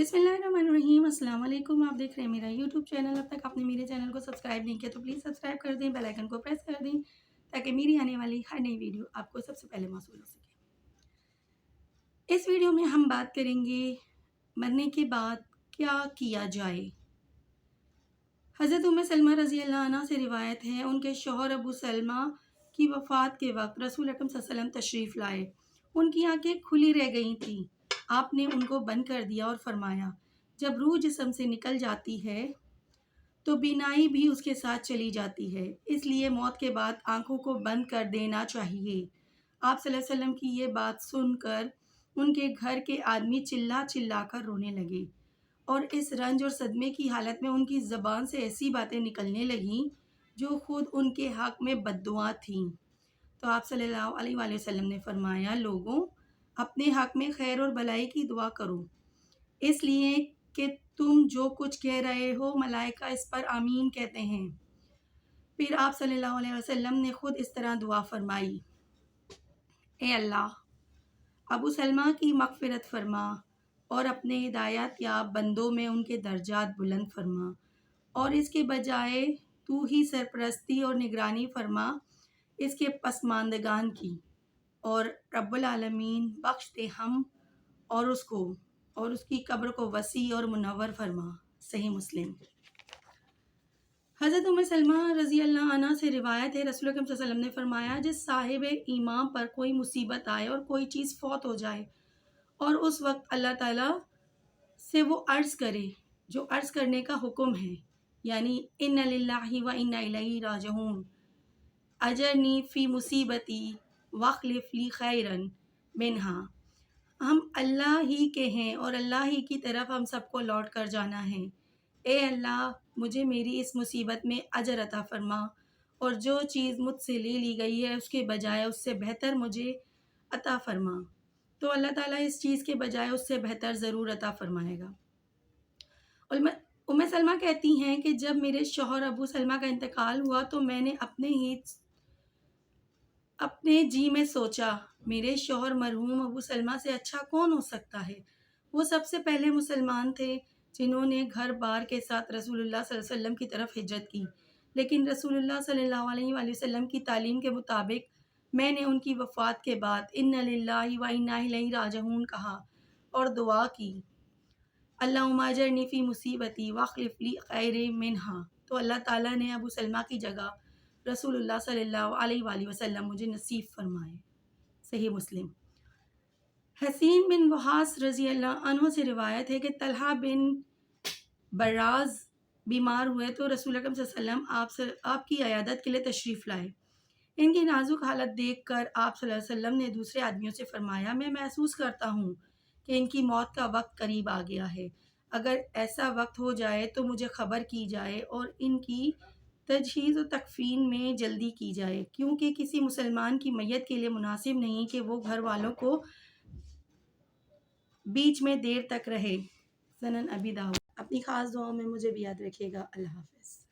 बिस्मिल्लाहिर्रहमानिर्रहीम। अस्सलाम वालेकुम। आप देख रहे हैं मेरा यूट्यूब चैनल। अब तक आपने मेरे चैनल को सब्सक्राइब नहीं किया तो प्लीज़ सब्सक्राइब कर दें, बेल आइकन को प्रेस कर दें ताकि मेरी आने वाली हर नई वीडियो आपको सबसे पहले मौसूल हो सके। इस वीडियो में हम बात करेंगे मरने के बाद क्या किया जाए। हज़रत उम्मे सलमा रज़ी अल्लाह अन्हा से रिवायत है, उनके शौहर अबू सलमा की वफ़ात के वक्त रसूल अकरम सल्लल्लाहु अलैहि वसल्लम तशरीफ़ लाए। उनकी आंखें खुली रह गई थीं। आपने उनको बंद कर दिया और फरमाया, जब रूह जिस्म से निकल जाती है तो बीनाई भी उसके साथ चली जाती है, इसलिए मौत के बाद आंखों को बंद कर देना चाहिए। आप सल्लल्लाहु अलैहि वसल्लम की ये बात सुनकर उनके घर के आदमी चिल्ला चिल्ला कर रोने लगे और इस रंज और सदमे की हालत में उनकी ज़बान से ऐसी बातें निकलने लगीं जो खुद उनके हक़ में बद्दुआ थीं। तो आप सल्लल्लाहु अलैहि वसल्लम ने फरमाया, लोगों, अपने हक़ में खैर और भलाई की दुआ करो, इसलिए कि तुम जो कुछ कह रहे हो मलाइका इस पर आमीन कहते हैं। फिर आप सल्लल्लाहु अलैहि वसल्लम ने खुद इस तरह दुआ फरमाई, ए अल्लाह, अबू सलमा की मग़फ़िरत फरमा और अपने हिदायत याब बंदों में उनके दर्जात बुलंद फरमा और इसके बजाय तू ही सरपरस्ती और निगरानी फरमा इसके पसमानदगान की, और रब्बुल आलमीन बख्श दे हम और उसको और उसकी कब्र को वसी और मुनव्वर फरमा। सही मुस्लिम। हज़रत उम्मे सलमा रज़ी अल्लाह अन्हा से रिवायत है, रसूल अकरम सल्लल्लाहु अलैहि वसल्लम ने फरमाया, जिस साहिब ईमान पर कोई मुसीबत आए और कोई चीज़ फौत हो जाए और उस वक्त अल्लाह ताला से वो अर्ज़ करे जो अर्ज़ करने का हुक्म है, यानी इन्ना लिल्लाहि व इन्ना इलैहि राजिऊन, अजरनी फ़ी मुसीबती वख़्लिफ़ ली खैरन मिन्हा। हम अल्लाह ही के हैं और अल्लाह ही की तरफ हम सबको लौट कर जाना है। ए अल्लाह, मुझे मेरी इस मुसीबत में अजर अता फ़रमा और जो चीज़ मुझसे ले ली गई है उसके बजाय उससे बेहतर मुझे अता फ़रमा। तो अल्लाह ताला इस चीज़ के बजाय उससे बेहतर ज़रूर अता फ़रमाएगा। उम्मे सलमा कहती हैं कि जब मेरे शौहर अबू सलमा का इंतकाल हुआ तो मैंने अपने जी में सोचा, मेरे शौहर मरहूम अबू सलमा से अच्छा कौन हो सकता है। वो सबसे पहले मुसलमान थे जिन्होंने घर बार के साथ रसूलुल्लाह सल्लल्लाहु अलैहि वसल्लम की तरफ हिजरत की, लेकिन रसूलुल्लाह सल्लल्लाहु अलैहि वसल्लम की तालीम के मुताबिक मैंने उनकी वफ़ात के बाद इन्ना लिल्लाहि व इन्ना इलैहि राजिऊन कहा और दुआ की, अल्लाहुम्मा अजरनी फ़ी मुसीबती वख़्लिफ़ ली खैरन मिन्हा। तो अल्लाह ताला ने अबू सलमा की जगह रसूलुल्लाह सल्लल्लाहु अलैहि वसल्लम मुझे नसीब फरमाए। सही मुस्लिम। हसीन बिन वहास रज़ी अल्लाह अन्हु से रिवायत है कि तलहा बिन बर्राज़ बीमार हुए तो रसूल अकरम सल्लल्लाहु अलैहि वसल्लम आपकी अयादत के लिए तशरीफ़ लाए। इनकी नाजुक हालत देखकर आप सल्लल्लाहु अलैहि वसल्लम ने दूसरे आदमियों से फरमाया, मैं महसूस करता हूँ कि इनकी मौत का वक्त करीब आ गया है। अगर ऐसा वक्त हो जाए तो मुझे खबर की जाए और इनकी तजहीज़ और तकफ़ीन में जल्दी की जाए, क्योंकि किसी मुसलमान की मैयत के लिए मुनासिब नहीं कि वो घर वालों को बीच में देर तक रहे। सनन अबी दाऊद। अपनी ख़ास दुआओं में मुझे भी याद रखिएगा। अल्लाह हाफ़िज़।